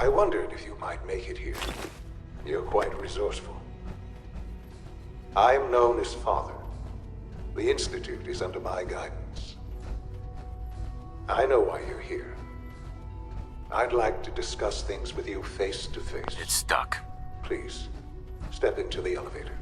I wondered if you might make it here. You're quite resourceful. I'm known as Father. The Institute is under my guidance. I know why you're here. I'd like to discuss things with you face to face. It's stuck. Please, step into the elevator.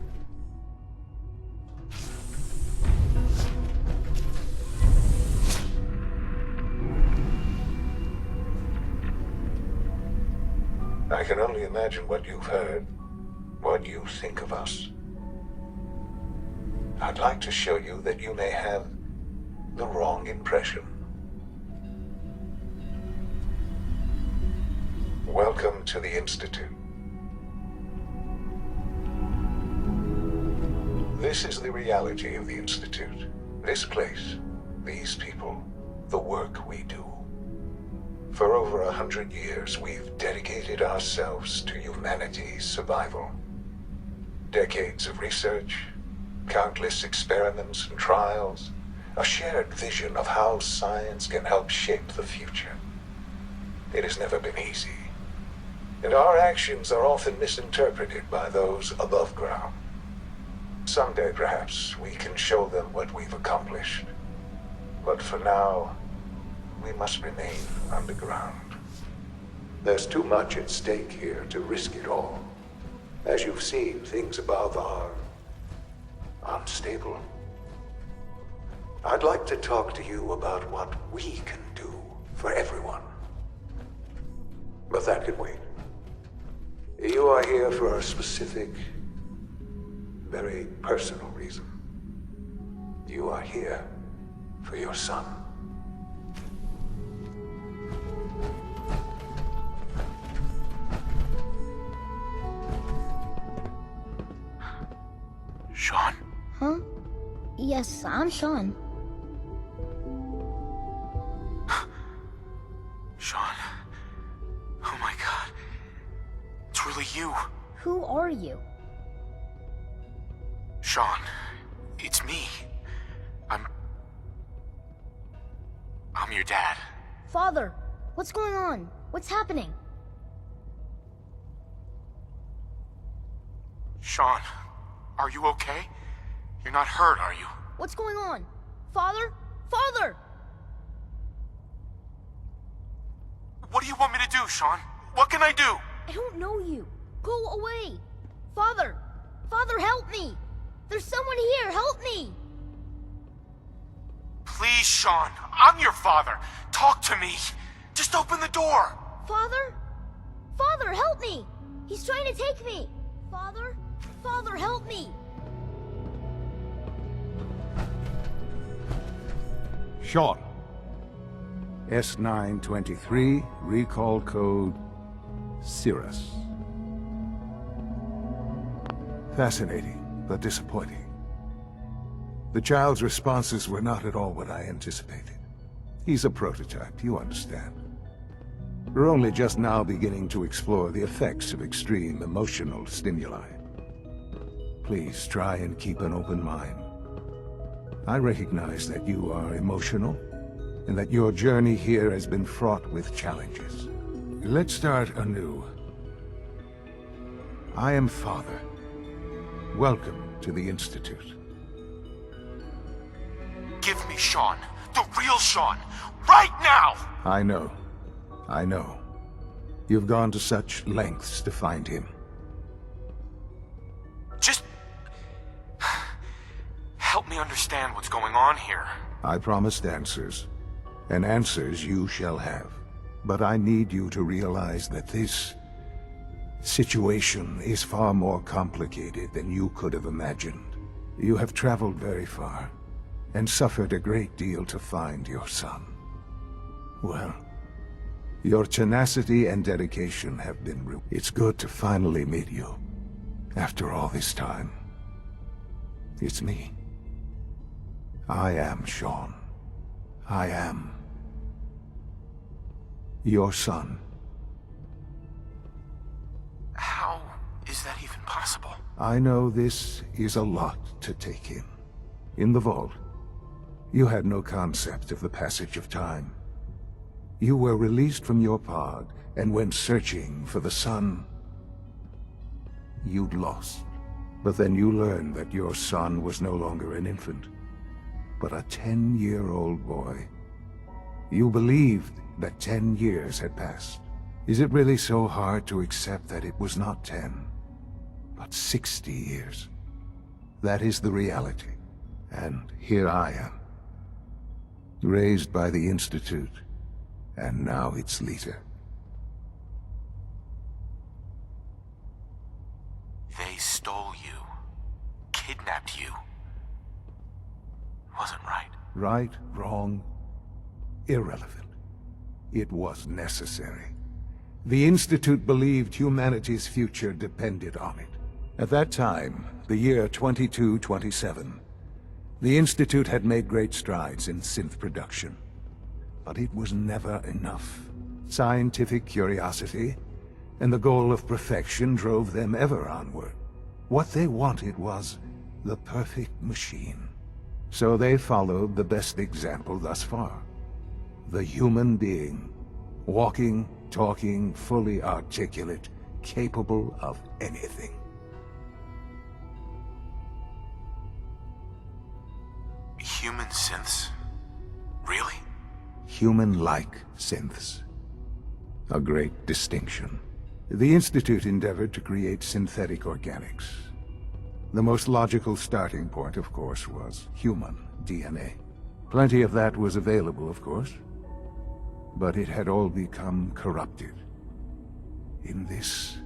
I can only imagine what you've heard, what you think of us. I'd like to show you that you may have the wrong impression. Welcome to the Institute. This is the reality of the Institute. This place, these people, the work we do. For over 100 years, we've dedicated ourselves to humanity's survival. Decades of research, countless experiments and trials, a shared vision of how science can help shape the future. It has never been easy, and our actions are often misinterpreted by those above ground. Someday, perhaps, we can show them what we've accomplished. But for now, we must remain underground. There's too much at stake here to risk it all. As you've seen, things above are unstable. I'd like to talk to you about what we can do for everyone. But that can wait. You are here for a specific, very personal reason. You are here for your son. Sean? Huh? Yes, I'm Sean. Sean. Oh my god. It's really you. Who are you? Sean. It's me. I'm your dad. Father, what's going on? What's happening? Sean, are you okay? You're not hurt, are you? What's going on? Father? Father! What do you want me to do, Sean? What can I do? I don't know you. Go away. Father! Father, help me! There's someone here, help me! Please, Sean. I'm your father. Talk to me. Just open the door. Father? Father, help me! He's trying to take me! Father? Father, help me! Sean. S923, recall code Cirrus. Fascinating, but disappointing. The child's responses were not at all what I anticipated. He's a prototype, you understand. We're only just now beginning to explore the effects of extreme emotional stimuli. Please try and keep an open mind. I recognize that you are emotional, and that your journey here has been fraught with challenges. Let's start anew. I am Father. Welcome to the Institute. Give me Sean. The real Sean. Right now! I know. I know. You've gone to such lengths to find him. Just help me understand what's going on here. I promised answers, and answers you shall have. But I need you to realize that this situation is far more complicated than you could have imagined. You have traveled very far, and suffered a great deal to find your son. Well, your tenacity and dedication have been It's good to finally meet you, after all this time. It's me. I am Sean. I am your son. How is that even possible? I know this is a lot to take in. In the vault, you had no concept of the passage of time. You were released from your pod and went searching for the son you'd lost. But then you learned that your son was no longer an infant, but a 10-year-old boy. You believed that 10 years had passed. Is it really so hard to accept that it was not 10, but 60 years? That is the reality. And here I am, raised by the Institute, and now its leader. They stole you, kidnapped you. Wasn't right. Right, wrong, irrelevant. It was necessary. The Institute believed humanity's future depended on it. At that time, the year 2227, the Institute had made great strides in synth production. But it was never enough. Scientific curiosity and the goal of perfection drove them ever onward. What they wanted was the perfect machine. So they followed the best example thus far. The human being. Walking, talking, fully articulate, capable of anything. Human synths? Really? Human-like synths. A great distinction. The Institute endeavored to create synthetic organics. The most logical starting point, of course, was human DNA. Plenty of that was available, of course, but it had all become corrupted. In this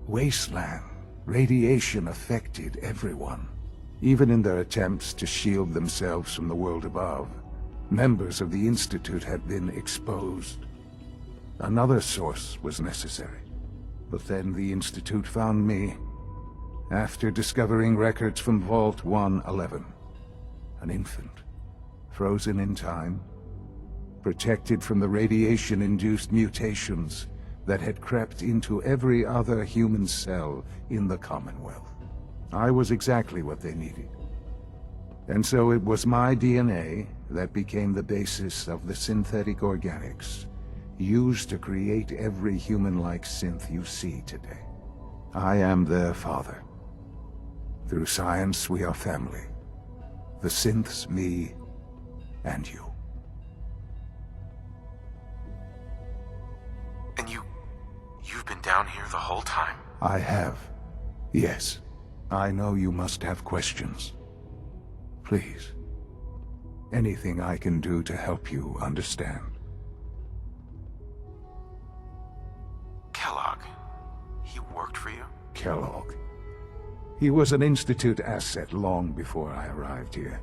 wasteland, radiation affected everyone. Even in their attempts to shield themselves from the world above, members of the Institute had been exposed. Another source was necessary. But then the Institute found me, after discovering records from Vault 111. An infant, frozen in time, protected from the radiation-induced mutations that had crept into every other human cell in the Commonwealth. I was exactly what they needed. And so it was my DNA that became the basis of the synthetic organics used to create every human-like synth you see today. I am their father. Through science, we are family. The synths, me, and you. And you've been down here the whole time? I have. Yes. I know you must have questions. Please. Anything I can do to help you understand. Kellogg. He worked for you? Kellogg. He was an Institute asset long before I arrived here.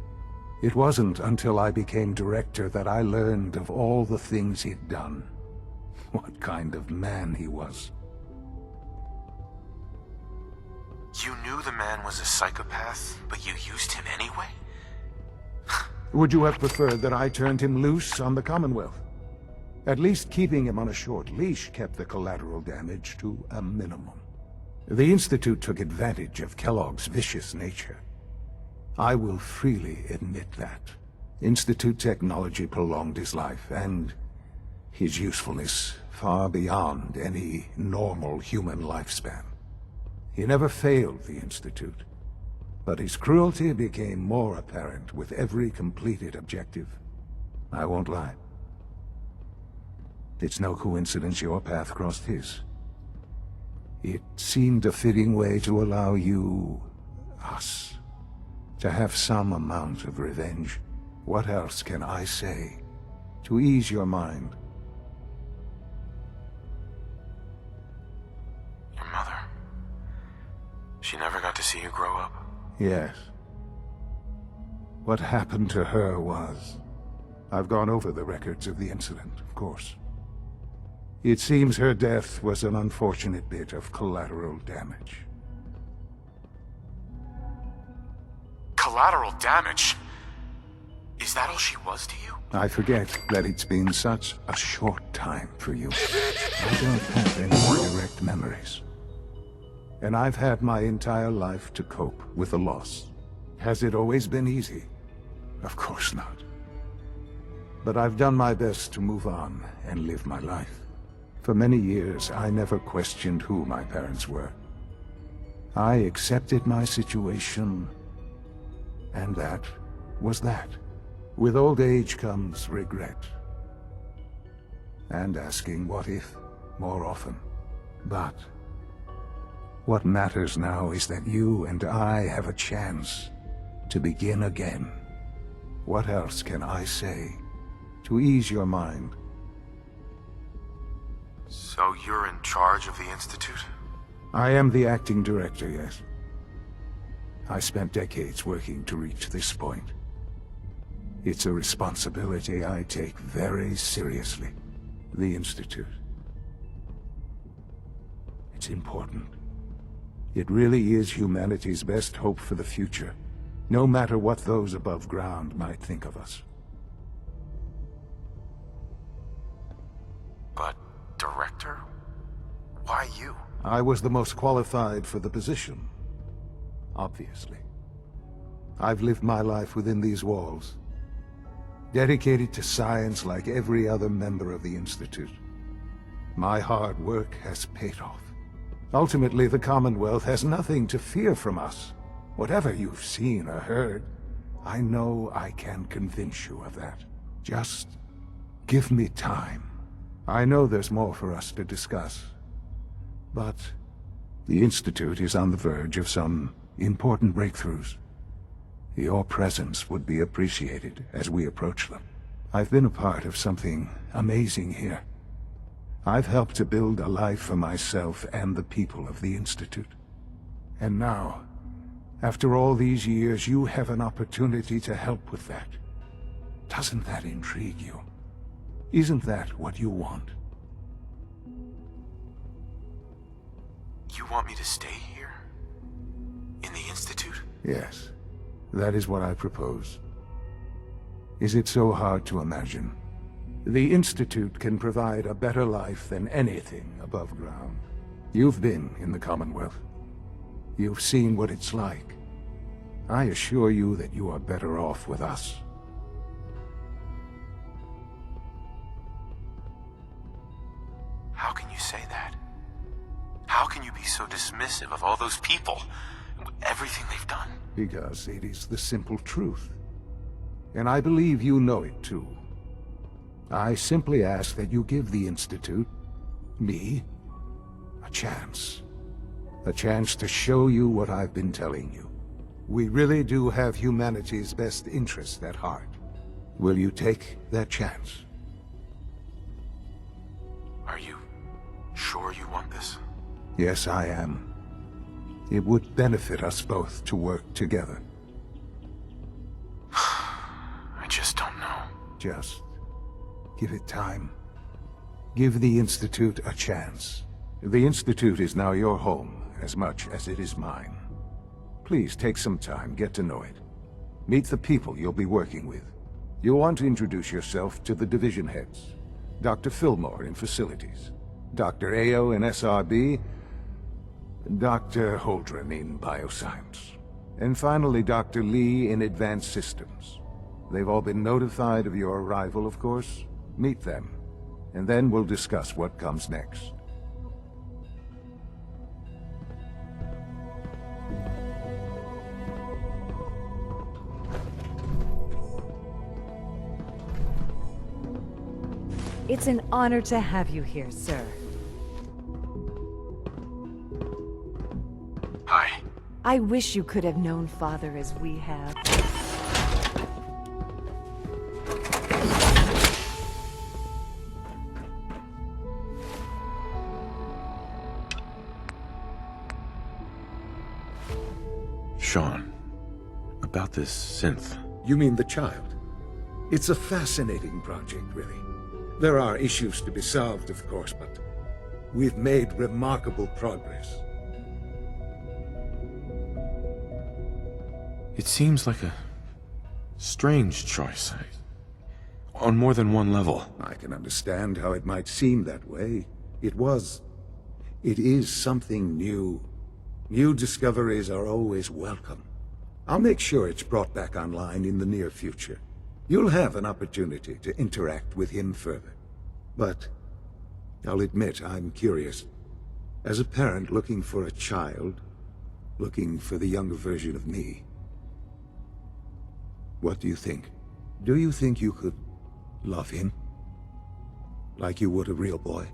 It wasn't until I became director that I learned of all the things he'd done. What kind of man he was. You knew the man was a psychopath, but you used him anyway? Would you have preferred that I turned him loose on the Commonwealth? At least keeping him on a short leash kept the collateral damage to a minimum. The Institute took advantage of Kellogg's vicious nature. I will freely admit that. Institute technology prolonged his life, and his usefulness far beyond any normal human lifespan. He never failed the Institute, but his cruelty became more apparent with every completed objective. I won't lie. It's no coincidence your path crossed his. It seemed a fitting way to allow you, us, to have some amount of revenge. What else can I say to ease your mind? Your mother. She never got to see you grow up? Yes. What happened to her was... I've gone over the records of the incident, of course. It seems her death was an unfortunate bit of collateral damage. Collateral damage? Is that all she was to you? I forget that it's been such a short time for you. I don't have any more direct memories. And I've had my entire life to cope with the loss. Has it always been easy? Of course not. But I've done my best to move on and live my life. For many years, I never questioned who my parents were. I accepted my situation, and that was that. With old age comes regret. And asking what if more often. But what matters now is that you and I have a chance to begin again. What else can I say to ease your mind? So you're in charge of the Institute? I am the acting director, yes. I spent decades working to reach this point. It's a responsibility I take very seriously. The Institute. It's important. It really is humanity's best hope for the future, no matter what those above ground might think of us. But, Director? Why you? I was the most qualified for the position, obviously. I've lived my life within these walls, dedicated to science like every other member of the Institute. My hard work has paid off. Ultimately, the Commonwealth has nothing to fear from us. Whatever you've seen or heard, I know I can convince you of that. Just give me time. I know there's more for us to discuss. But the Institute is on the verge of some important breakthroughs. Your presence would be appreciated as we approach them. I've been a part of something amazing here. I've helped to build a life for myself and the people of the Institute. And now, after all these years, you have an opportunity to help with that. Doesn't that intrigue you? Isn't that what you want? You want me to stay here? In the Institute? Yes, that is what I propose. Is it so hard to imagine? The Institute can provide a better life than anything above ground. You've been in the Commonwealth. You've seen what it's like. I assure you that you are better off with us. How can you say that? How can you be so dismissive of all those people? Everything they've done? Because it is the simple truth. And I believe you know it too. I simply ask that you give the Institute, me, a chance. A chance to show you what I've been telling you. We really do have humanity's best interest at heart. Will you take that chance? Are you sure you want this? Yes, I am. It would benefit us both to work together. I just don't know. Just give it time. Give the Institute a chance. The Institute is now your home as much as it is mine. Please take some time, get to know it. Meet the people you'll be working with. You'll want to introduce yourself to the division heads. Dr. Fillmore in Facilities, Dr. Ayo in SRB, Dr. Holdren in Bioscience, and finally Dr. Lee in Advanced Systems. They've all been notified of your arrival, of course. Meet them, and then we'll discuss what comes next. It's an honor to have you here, sir. Hi. I wish you could have known Father as we have. Sean, about this synth. You mean the child? It's a fascinating project, really. There are issues to be solved, of course, but we've made remarkable progress. It seems like a strange choice. On more than one level. I can understand how it might seem that way. It is something new. New discoveries are always welcome. I'll make sure it's brought back online in the near future. You'll have an opportunity to interact with him further. But I'll admit I'm curious. As a parent looking for a child, looking for the younger version of me, what do you think? Do you think you could love him? Like you would a real boy?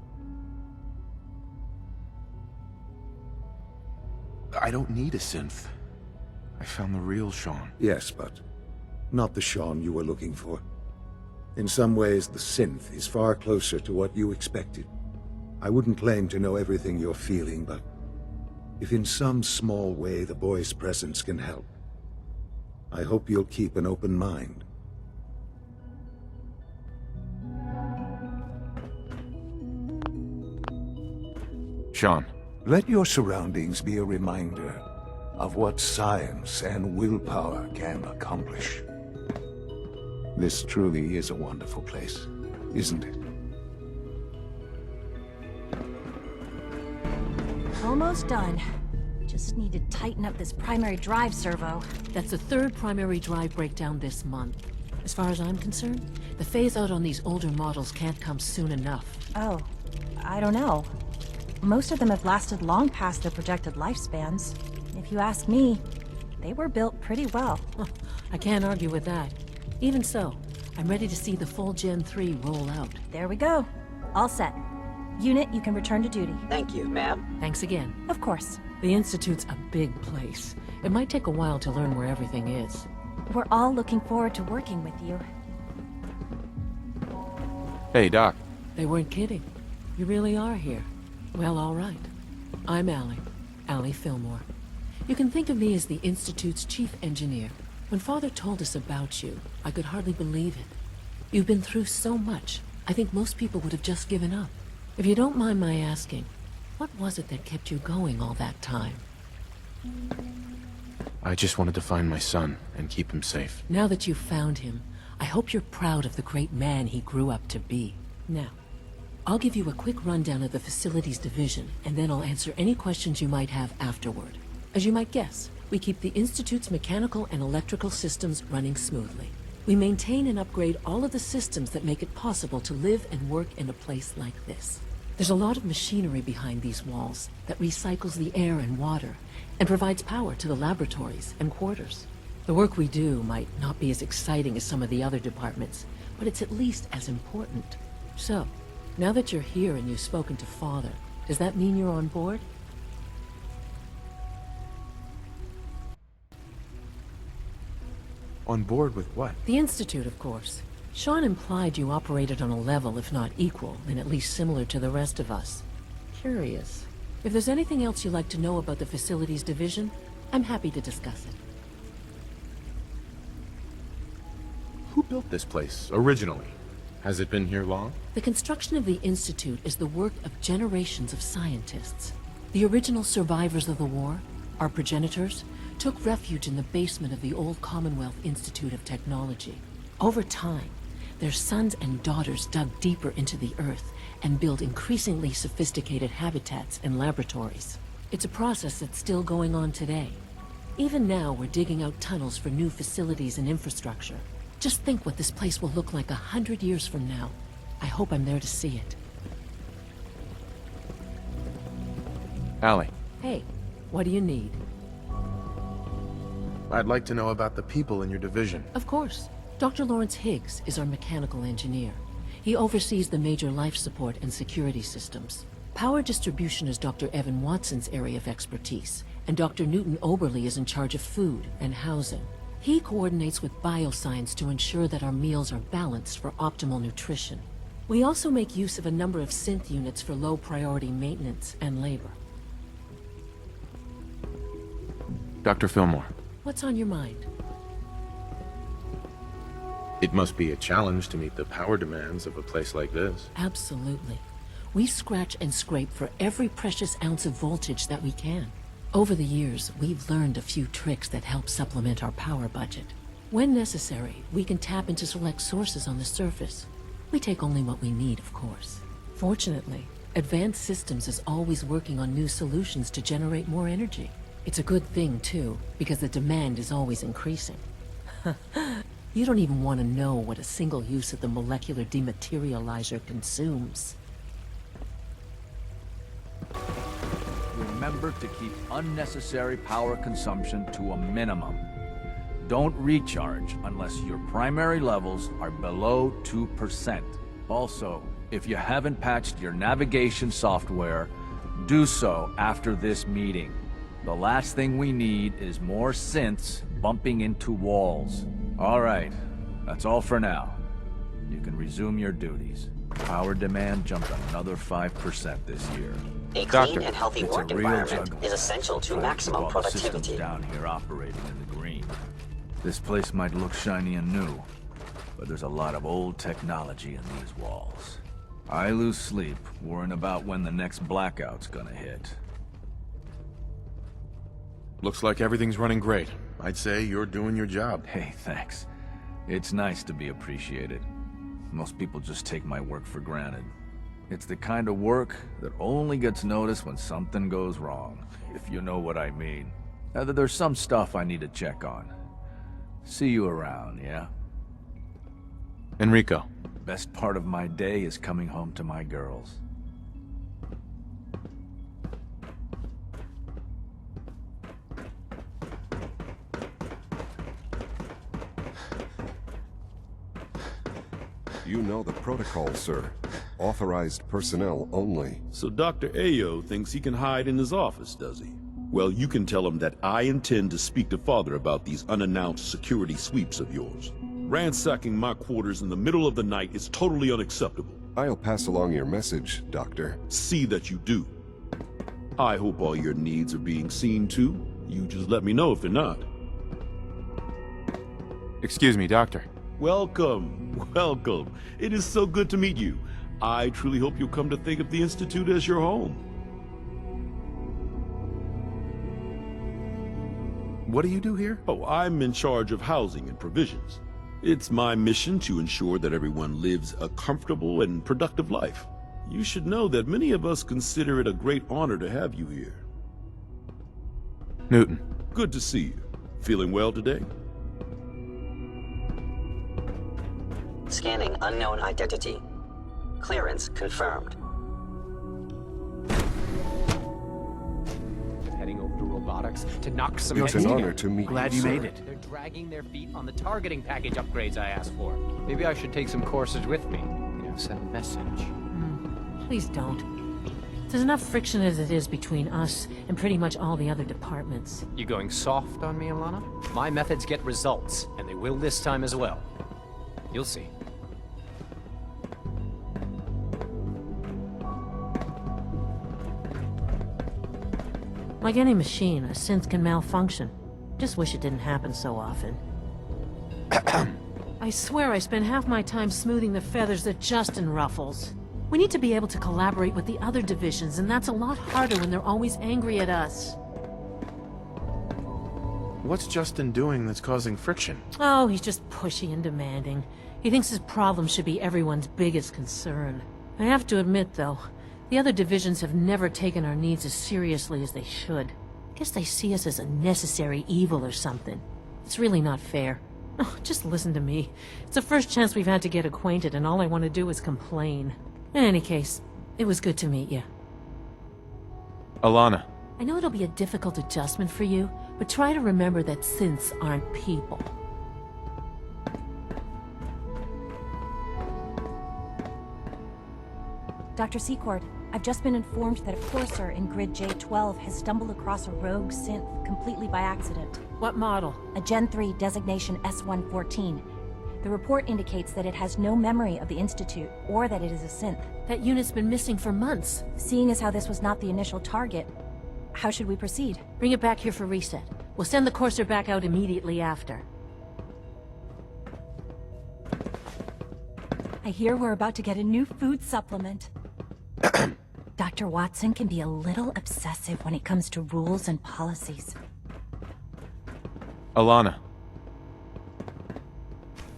I don't need a synth. I found the real Sean. Yes, but not the Sean you were looking for. In some ways, the synth is far closer to what you expected. I wouldn't claim to know everything you're feeling, but if in some small way the boy's presence can help, I hope you'll keep an open mind. Sean. Let your surroundings be a reminder of what science and willpower can accomplish. This truly is a wonderful place, isn't it? Almost done. Just need to tighten up this primary drive servo. That's the third primary drive breakdown this month. As far as I'm concerned, the phase-out on these older models can't come soon enough. Oh, I don't know. Most of them have lasted long past their projected lifespans. If you ask me, they were built pretty well. I can't argue with that. Even so, I'm ready to see the full Gen 3 roll out. There we go. All set. Unit, you can return to duty. Thank you, ma'am. Thanks again. Of course. The Institute's a big place. It might take a while to learn where everything is. We're all looking forward to working with you. Hey, Doc. They weren't kidding. You really are here. Well, all right. I'm Allie Fillmore. You can think of me as the Institute's chief engineer. When Father told us about you, I could hardly believe it. You've been through so much, I think most people would have just given up. If you don't mind my asking, what was it that kept you going all that time? I just wanted to find my son and keep him safe. Now that you've found him, I hope you're proud of the great man he grew up to be. Now, I'll give you a quick rundown of the Facilities Division, and then I'll answer any questions you might have afterward. As you might guess, we keep the Institute's mechanical and electrical systems running smoothly. We maintain and upgrade all of the systems that make it possible to live and work in a place like this. There's a lot of machinery behind these walls that recycles the air and water and provides power to the laboratories and quarters. The work we do might not be as exciting as some of the other departments, but it's at least as important. So, now that you're here and you've spoken to Father, does that mean you're on board? On board with what? The Institute, of course. Sean implied you operated on a level, if not equal, then at least similar to the rest of us. Curious. If there's anything else you'd like to know about the Facilities Division, I'm happy to discuss it. Who built this place, originally? Has it been here long? The construction of the Institute is the work of generations of scientists. The original survivors of the war, our progenitors, took refuge in the basement of the old Commonwealth Institute of Technology. Over time, their sons and daughters dug deeper into the earth and built increasingly sophisticated habitats and laboratories. It's a process that's still going on today. Even now, we're digging out tunnels for new facilities and infrastructure. Just think what this place will look like 100 years from now. I hope I'm there to see it. Allie. Hey, what do you need? I'd like to know about the people in your division. Of course. Dr. Lawrence Higgs is our mechanical engineer. He oversees the major life support and security systems. Power distribution is Dr. Evan Watson's area of expertise, and Dr. Newton Oberly is in charge of food and housing. He coordinates with bioscience to ensure that our meals are balanced for optimal nutrition. We also make use of a number of synth units for low-priority maintenance and labor. Dr. Fillmore. What's on your mind? It must be a challenge to meet the power demands of a place like this. Absolutely. We scratch and scrape for every precious ounce of voltage that we can. Over the years, we've learned a few tricks that help supplement our power budget. When necessary, we can tap into select sources on the surface. We take only what we need, of course. Fortunately, Advanced Systems is always working on new solutions to generate more energy. It's a good thing, too, because the demand is always increasing. You don't even want to know what a single use of the molecular dematerializer consumes. Remember to keep unnecessary power consumption to a minimum. Don't recharge unless your primary levels are below 2%. Also, if you haven't patched your navigation software, do so after this meeting. The last thing we need is more synths bumping into walls. All right, that's all for now. You can resume your duties. Power demand jumped another 5% this year. A Doctor, clean and healthy It's a work real environment juggle. is essential to Trying keep maximum all the systems productivity. down here operating in the green. This place might look shiny and new, but there's a lot of old technology in these walls. I lose sleep worrying about when the next blackout's gonna hit. Looks like everything's running great. I'd say you're doing your job. Hey, thanks. It's nice to be appreciated. Most people just take my work for granted. It's the kind of work that only gets noticed when something goes wrong, if you know what I mean. There's some stuff I need to check on. See you around, yeah? Enrico. Best part of my day is coming home to my girls. You know the protocol, sir. Authorized personnel only. So Dr. Ayo thinks he can hide in his office, does he? Well, you can tell him that I intend to speak to Father about these unannounced security sweeps of yours. Ransacking my quarters in the middle of the night is totally unacceptable. I'll pass along your message, Doctor. See that you do. I hope all your needs are being seen to. You just let me know if they're not. Excuse me, Doctor. Welcome, welcome. It is so good to meet you. I truly hope you'll come to think of the Institute as your home. What do you do here? Oh, I'm in charge of housing and provisions. It's my mission to ensure that everyone lives a comfortable and productive life. You should know that many of us consider it a great honor to have you here. Newton. Good to see you. Feeling well today? Scanning unknown identity. Clearance confirmed. Heading over to robotics to knock some It's heads an together. honor to meet Glad you, you sir. made it. They're dragging their feet on the targeting package upgrades I asked for. Maybe I should take some courses with me. Send a message. Please don't. There's enough friction as it is between us and pretty much all the other departments. You going soft on me, Alana? My methods get results, and they will this time as well. You'll see. Like any machine, a synth can malfunction. Just wish it didn't happen so often. I swear I spend half my time smoothing the feathers that Justin ruffles. We need to be able to collaborate with the other divisions, and that's a lot harder when they're always angry at us. What's Justin doing that's causing friction? Oh, he's just pushy and demanding. He thinks his problem should be everyone's biggest concern. I have to admit, though, the other divisions have never taken our needs as seriously as they should. I guess they see us as a necessary evil or something. It's really not fair. Oh, just listen to me. It's the first chance we've had to get acquainted, and all I want to do is complain. In any case, it was good to meet you. Alana. I know it'll be a difficult adjustment for you, but try to remember that synths aren't people. Dr. Secord, I've just been informed that a courser in grid J12 has stumbled across a rogue synth completely by accident. What model? A Gen 3 designation S114. The report indicates that it has no memory of the Institute, or that it is a synth. That unit's been missing for months. Seeing as how this was not the initial target, how should we proceed? Bring it back here for reset. We'll send the courser back out immediately after. I hear we're about to get a new food supplement. Dr. Watson can be a little obsessive when it comes to rules and policies. Alana.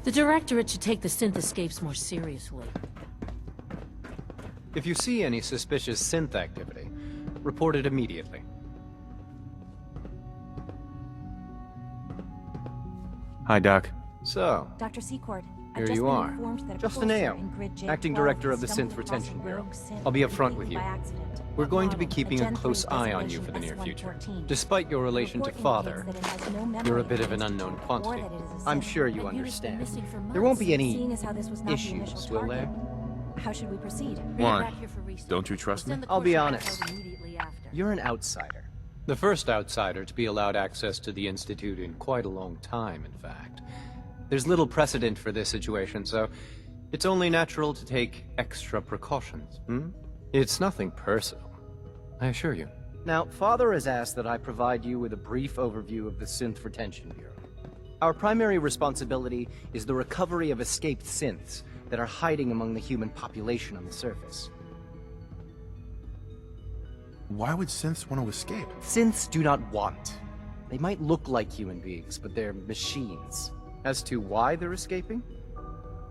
The Directorate should take the synth escapes more seriously. If you see any suspicious synth activity, report it immediately. Hi, Doc. So, Dr. Secord, here you are. Justin Ao, Acting Director of the Synth Retention Bureau. I'll be upfront with you. We're going to be keeping a close eye on you for the near future. Despite your relation to Father, you're a bit of an unknown quantity. I'm sure you understand. There won't be any issues, will there? How should we proceed? Why? Don't you trust me? I'll be honest. You're an outsider. The first outsider to be allowed access to the Institute in quite a long time, in fact. There's little precedent for this situation, so it's only natural to take extra precautions, It's nothing personal, I assure you. Now, Father has asked that I provide you with a brief overview of the Synth Retention Bureau. Our primary responsibility is the recovery of escaped synths that are hiding among the human population on the surface. Why would synths want to escape? Synths do not want. They might look like human beings, but they're machines. As to why they're escaping?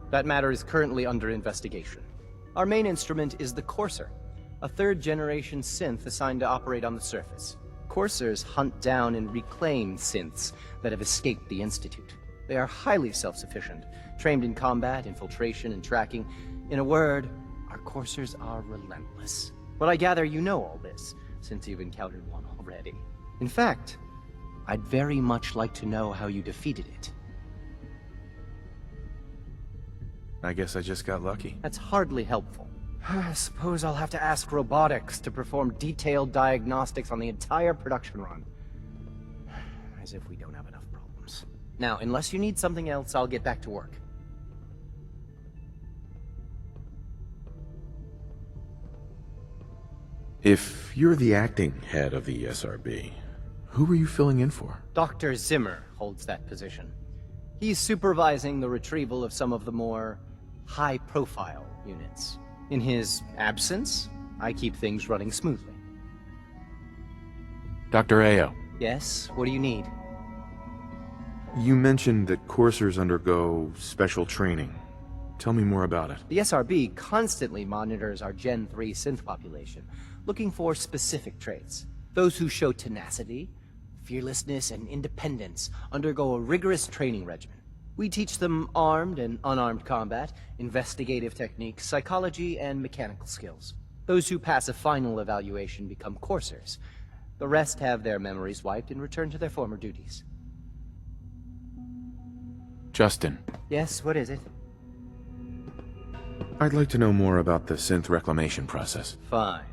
That matter is currently under investigation. Our main instrument is the Courser, a third-generation synth assigned to operate on the surface. Coursers hunt down and reclaim synths that have escaped the Institute. They are highly self-sufficient, trained in combat, infiltration, and tracking. In a word, our Coursers are relentless. But I gather you know all this, since you've encountered one already. In fact, I'd very much like to know how you defeated it. I guess I just got lucky. That's hardly helpful. I suppose I'll have to ask robotics to perform detailed diagnostics on the entire production run. As if we don't have enough problems. Now, unless you need something else, I'll get back to work. If you're the acting head of the SRB, who were you filling in for? Dr. Zimmer holds that position. He's supervising the retrieval of some of the more high-profile units. In his absence, I keep things running smoothly. Dr. Ao. Yes? What do you need? You mentioned that coursers undergo special training. Tell me more about it. The SRB constantly monitors our Gen 3 synth population, looking for specific traits. Those who show tenacity, fearlessness, and independence undergo a rigorous training regimen. We teach them armed and unarmed combat, investigative techniques, psychology, and mechanical skills. Those who pass a final evaluation become coursers. The rest have their memories wiped and return to their former duties. Justin. Yes, what is it? I'd like to know more about the synth reclamation process. Fine.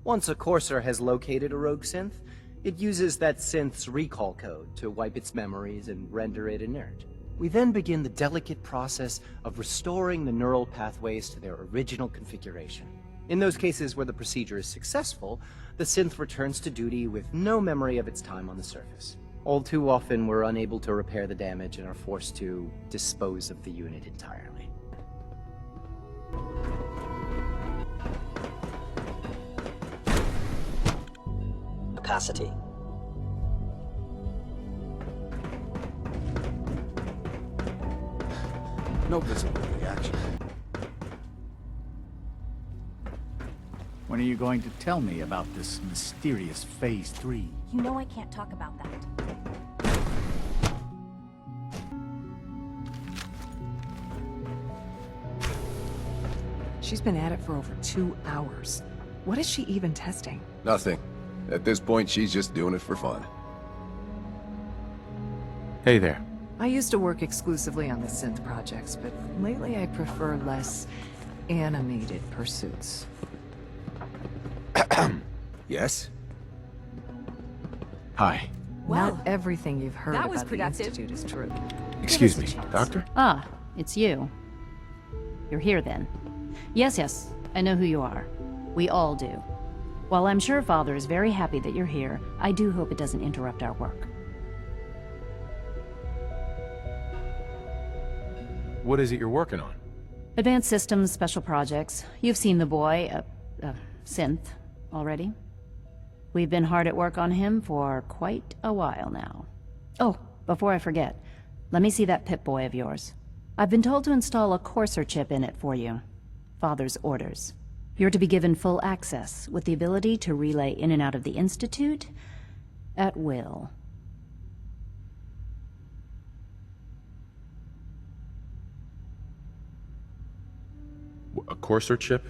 Once a courser has located a rogue synth, it uses that synth's recall code to wipe its memories and render it inert. We then begin the delicate process of restoring the neural pathways to their original configuration. In those cases where the procedure is successful, the synth returns to duty with no memory of its time on the surface. All too often, we're unable to repair the damage and are forced to dispose of the unit entirely. Capacity. No visible reaction. When are you going to tell me about this mysterious Phase 3? You know I can't talk about that. She's been at it for over 2 hours. What is she even testing? Nothing. At this point, she's just doing it for fun. Hey there. I used to work exclusively on the synth projects, but lately I prefer less animated pursuits. Yes? Hi. Not everything you've heard that was about productive. the Institute is true. Excuse me, Doctor? Ah, it's you. You're here then. Yes, I know who you are. We all do. While I'm sure Father is very happy that you're here, I do hope it doesn't interrupt our work. What is it you're working on? Advanced Systems Special Projects. You've seen the boy, Synth, already. We've been hard at work on him for quite a while now. Oh, before I forget, let me see that Pip-Boy of yours. I've been told to install a Courser chip in it for you. Father's orders. You're to be given full access, with the ability to relay in and out of the Institute at will. A Courser chip?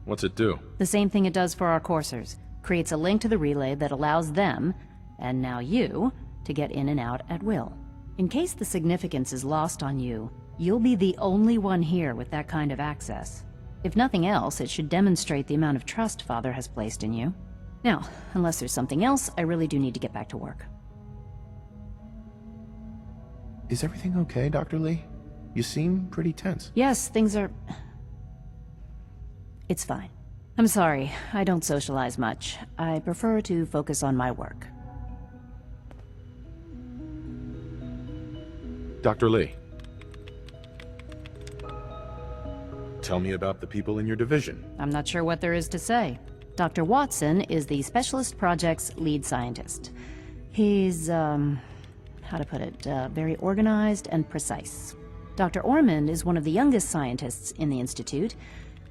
What's it do? The same thing it does for our coursers. Creates a link to the relay that allows them, and now you, to get in and out at will. In case the significance is lost on you, you'll be the only one here with that kind of access. If nothing else, it should demonstrate the amount of trust Father has placed in you. Now, unless there's something else, I really do need to get back to work. Is everything okay, Dr. Lee? You seem pretty tense. Yes, things are... It's fine. I'm sorry, I don't socialize much. I prefer to focus on my work. Dr. Lee. Tell me about the people in your division. I'm not sure what there is to say. Dr. Watson is the Specialist Project's lead scientist. He's, how to put it, very organized and precise. Dr. Ormond is one of the youngest scientists in the Institute,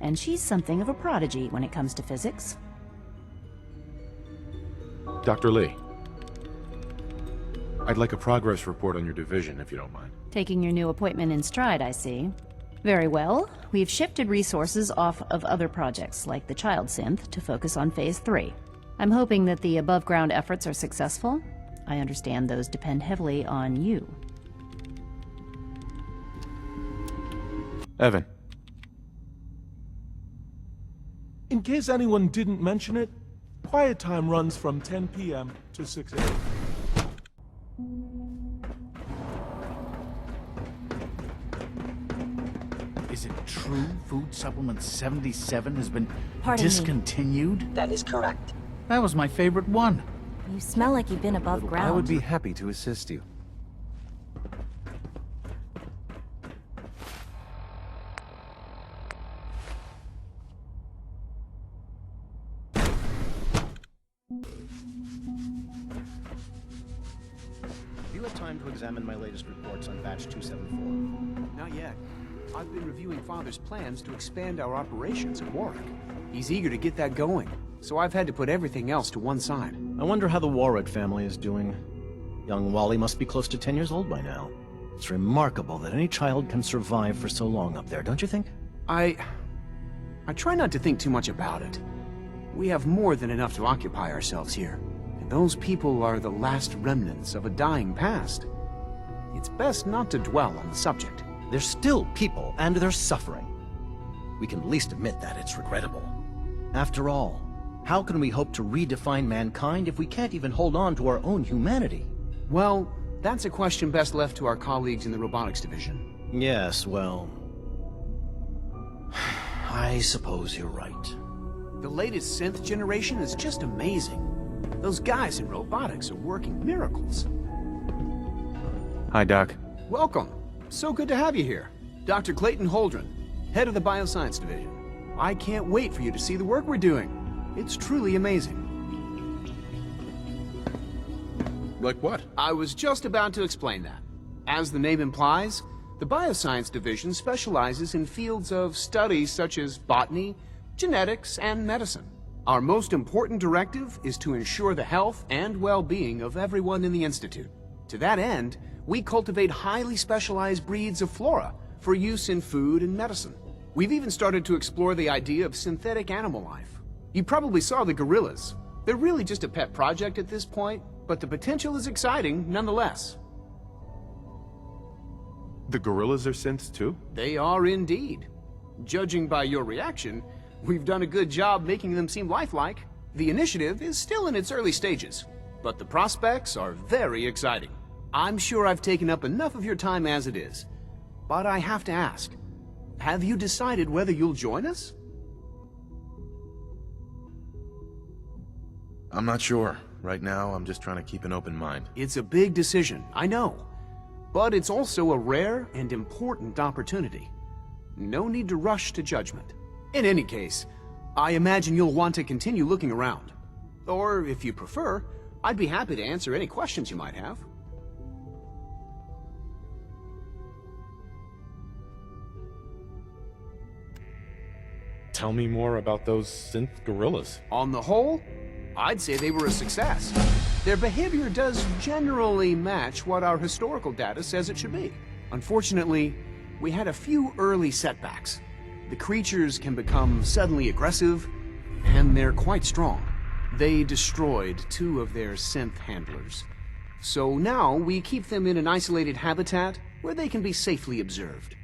and she's something of a prodigy when it comes to physics. Dr. Lee. I'd like a progress report on your division, if you don't mind. Taking your new appointment in stride, I see. Very well. We've shifted resources off of other projects, like the Child Synth, to focus on Phase 3. I'm hoping that the above-ground efforts are successful. I understand those depend heavily on you. Evan. In case anyone didn't mention it, quiet time runs from 10 p.m. to 6 a.m. Is it true Food Supplement 77 has been Pardon me. discontinued? That is correct. That was my favorite one. You smell like you've been above ground. I would be happy to assist you. Do you have time to examine my latest reports on batch 274? Not yet. I've been reviewing Father's plans to expand our operations at Warwick. He's eager to get that going, so I've had to put everything else to one side. I wonder how the Warwick family is doing. Young Wally must be close to 10 years old by now. It's remarkable that any child can survive for so long up there, don't you think? I try not to think too much about it. We have more than enough to occupy ourselves here, and those people are the last remnants of a dying past. It's best not to dwell on the subject. They're still people, and they're suffering. We can at least admit that it's regrettable. After all, how can we hope to redefine mankind if we can't even hold on to our own humanity? Well, that's a question best left to our colleagues in the robotics division. Yes, well... I suppose you're right. The latest synth generation is just amazing. Those guys in robotics are working miracles. Hi, Doc. Welcome. So good to have you here. Dr. Clayton Holdren, head of the Bioscience Division. I can't wait for you to see the work we're doing. It's truly amazing. Like what? I was just about to explain that. As the name implies, the Bioscience Division specializes in fields of study such as botany, genetics, and medicine. Our most important directive is to ensure the health and well-being of everyone in the Institute. To that end, we cultivate highly specialized breeds of flora for use in food and medicine. We've even started to explore the idea of synthetic animal life. You probably saw the gorillas. They're really just a pet project at this point, but the potential is exciting nonetheless. The gorillas are synths too? They are indeed. Judging by your reaction, we've done a good job making them seem lifelike. The initiative is still in its early stages, but the prospects are very exciting. I'm sure I've taken up enough of your time as it is, but I have to ask, have you decided whether you'll join us? I'm not sure. Right now, I'm just trying to keep an open mind. It's a big decision, I know, but it's also a rare and important opportunity. No need to rush to judgment. In any case, I imagine you'll want to continue looking around. Or, if you prefer, I'd be happy to answer any questions you might have. Tell me more about those synth gorillas. On the whole, I'd say they were a success. Their behavior does generally match what our historical data says it should be. Unfortunately, we had a few early setbacks. The creatures can become suddenly aggressive, and they're quite strong. They destroyed 2 of their synth handlers. So now we keep them in an isolated habitat where they can be safely observed.